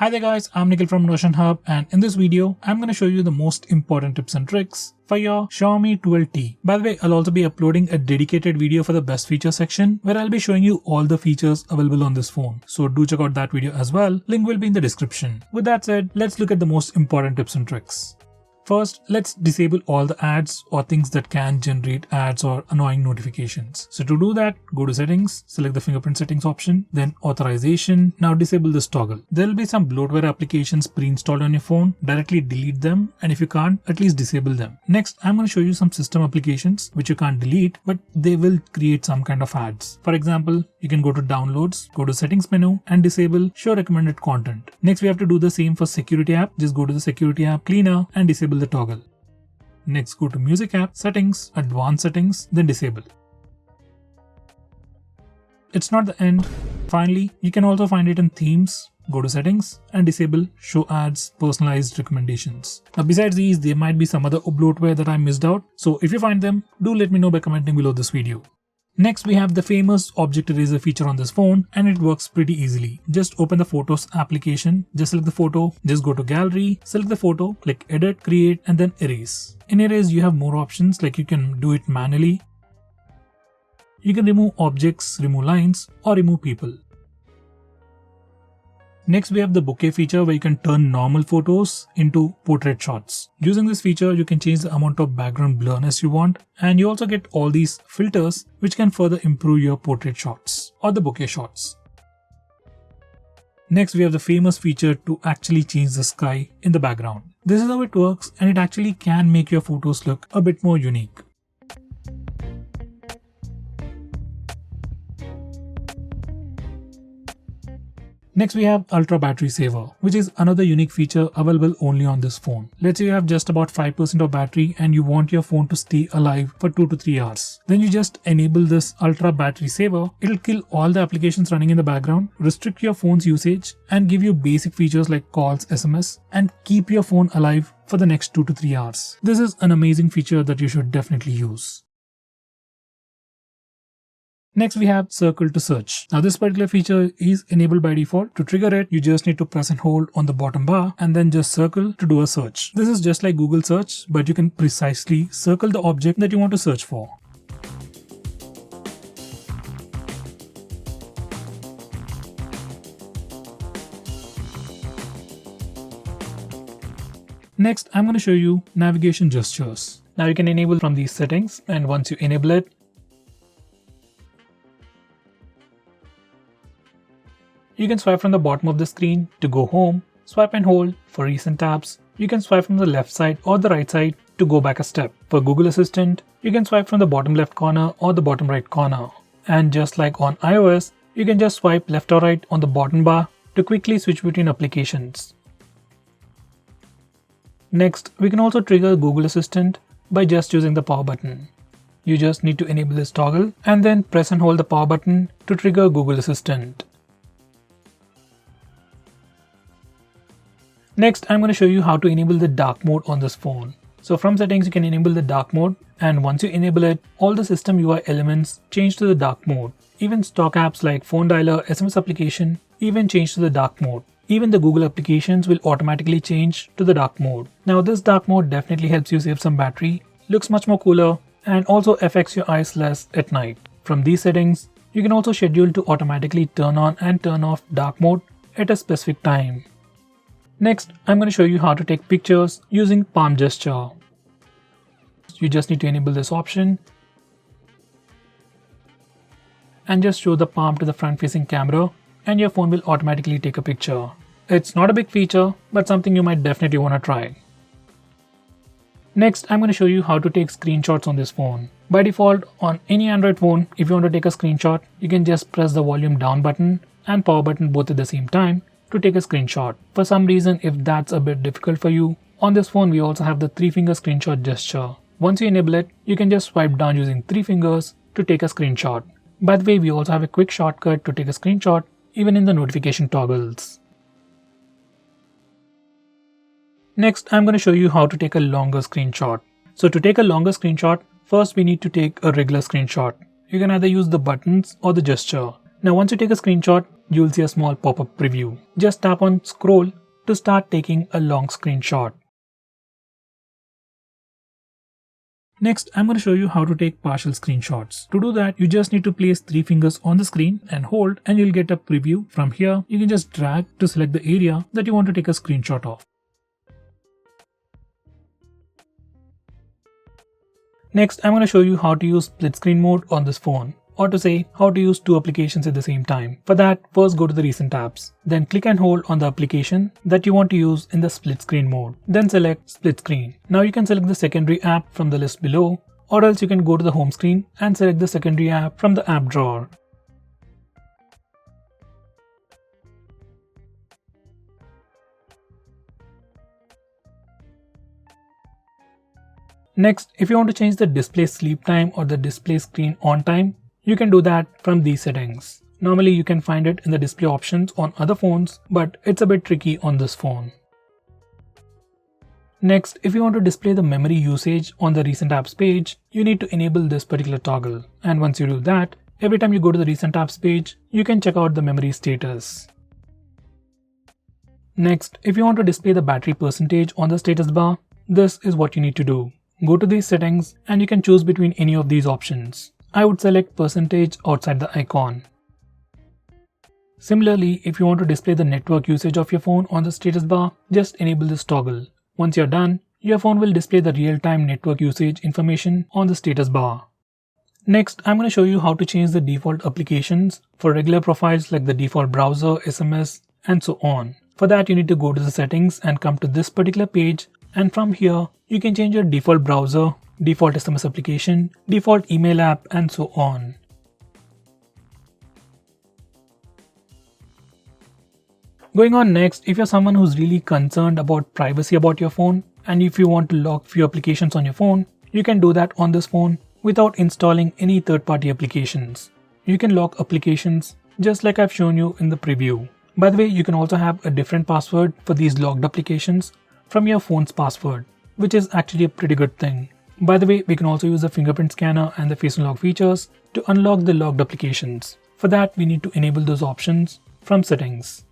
Hi there guys, I'm Nikhil from notionhub, and in this video, I'm going to show you the most important tips and tricks for your Xiaomi 12T. By the way, I'll also be uploading a dedicated video for the best feature section where I'll be showing you all the features available on this phone. So do check out that video as well. Link will be in the description. With that said, let's look at the most important tips and tricks. First, let's disable all the ads or things that can generate ads or annoying notifications. So to do that, go to settings, select the fingerprint settings option, then authorization. Now disable this toggle. There will be some bloatware applications pre-installed on your phone. Directly delete them, and if you can't, at least disable them. Next, I'm going to show you some system applications which you can't delete, but they will create some kind of ads. For example, you can go to downloads, go to settings menu and disable show recommended content. Next, we have to do the same for security app. Just go to the security app cleaner and disable the toggle. Next, go to music app, settings, advanced settings, then disable. It's not the end. Finally, you can also find it in themes. Go to settings and disable show ads personalized recommendations. Now besides these, there might be some other bloatware that I missed out. So if you find them, do let me know by commenting below this video. Next, we have the famous object eraser feature on this phone, and it works pretty easily. Just open the Photos application, just select the photo, just go to Gallery, select the photo, click Edit, Create, and then Erase. In Erase, you have more options, like you can do it manually. You can remove objects, remove lines, or remove people. Next, we have the bokeh feature where you can turn normal photos into portrait shots. Using this feature, you can change the amount of background blurriness you want, and you also get all these filters which can further improve your portrait shots or the bokeh shots. Next, we have the famous feature to actually change the sky in the background. This is how it works, and it actually can make your photos look a bit more unique. Next, we have Ultra Battery Saver, which is another unique feature available only on this phone. Let's say you have just about 5% of battery and you want your phone to stay alive for 2 to 3 hours. Then you just enable this Ultra Battery Saver. It'll kill all the applications running in the background, restrict your phone's usage, and give you basic features like calls, SMS, and keep your phone alive for the next 2 to 3 hours. This is an amazing feature that you should definitely use. Next, we have Circle to Search. Now this particular feature is enabled by default. To trigger it, you just need to press and hold on the bottom bar and then just circle to do a search. This is just like Google search, but you can precisely circle the object that you want to search for. Next, I'm going to show you navigation gestures. Now you can enable from these settings, and once you enable it, you can swipe from the bottom of the screen to go home, swipe and hold for recent tabs. You can swipe from the left side or the right side to go back a step. For Google Assistant, you can swipe from the bottom left corner or the bottom right corner. And just like on iOS, you can just swipe left or right on the bottom bar to quickly switch between applications. Next, we can also trigger Google Assistant by just using the power button. You just need to enable this toggle and then press and hold the power button to trigger Google Assistant. Next, I'm going to show you how to enable the dark mode on this phone. So from settings, you can enable the dark mode, and once you enable it, all the system UI elements change to the dark mode. Even stock apps like phone dialer, SMS application even change to the dark mode. Even the Google applications will automatically change to the dark mode. Now this dark mode definitely helps you save some battery, looks much more cooler, and also affects your eyes less at night. From these settings, you can also schedule to automatically turn on and turn off dark mode at a specific time. Next, I'm going to show you how to take pictures using palm gesture. You just need to enable this option and just show the palm to the front-facing camera, and your phone will automatically take a picture. It's not a big feature, but something you might definitely want to try. Next, I'm going to show you how to take screenshots on this phone. By default, on any Android phone, if you want to take a screenshot, you can just press the volume down button and power button both at the same time to take a screenshot. For some reason, if that's a bit difficult for you, on this phone we also have the 3-finger screenshot gesture. Once you enable it, you can just swipe down using 3 fingers to take a screenshot. By the way, we also have a quick shortcut to take a screenshot even in the notification toggles. Next, I'm going to show you how to take a longer screenshot. So to take a longer screenshot, first we need to take a regular screenshot. You can either use the buttons or the gesture. Now once you take a screenshot, you'll see a small pop-up preview. Just tap on scroll to start taking a long screenshot. Next, I'm going to show you how to take partial screenshots. To do that, you just need to place 3 fingers on the screen and hold, and you'll get a preview. From here, you can just drag to select the area that you want to take a screenshot of. Next, I'm going to show you how to use split screen mode on this phone, or to say how to use 2 applications at the same time. For that, first go to the recent apps. Then click and hold on the application that you want to use in the split screen mode. Then select split screen. Now you can select the secondary app from the list below, or else you can go to the home screen and select the secondary app from the app drawer. Next, if you want to change the display sleep time or the display screen on time, you can do that from these settings. Normally you can find it in the display options on other phones, but it's a bit tricky on this phone. Next, if you want to display the memory usage on the recent apps page, you need to enable this particular toggle. And once you do that, every time you go to the recent apps page, you can check out the memory status. Next, if you want to display the battery percentage on the status bar, this is what you need to do. Go to these settings and you can choose between any of these options. I would select percentage outside the icon. Similarly, if you want to display the network usage of your phone on the status bar, just enable this toggle. Once you're done, your phone will display the real-time network usage information on the status bar. Next, I'm going to show you how to change the default applications for regular profiles like the default browser, SMS, and so on. For that, you need to go to the settings and come to this particular page, and from here, you can change your default browser, default SMS application, default email app, and so on. Going on next, if you're someone who's really concerned about privacy about your phone, and if you want to lock few applications on your phone, you can do that on this phone without installing any third-party applications. You can lock applications just like I've shown you in the preview. By the way, you can also have a different password for these locked applications from your phone's password, which is actually a pretty good thing. By the way, we can also use the fingerprint scanner and the face unlock features to unlock the locked applications. For that, we need to enable those options from settings.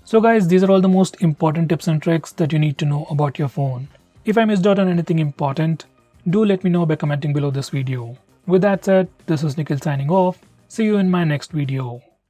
So guys, these are all the most important tips and tricks that you need to know about your phone. If I missed out on anything important, do let me know by commenting below this video. With that said, this is Nikhil signing off. See you in my next video.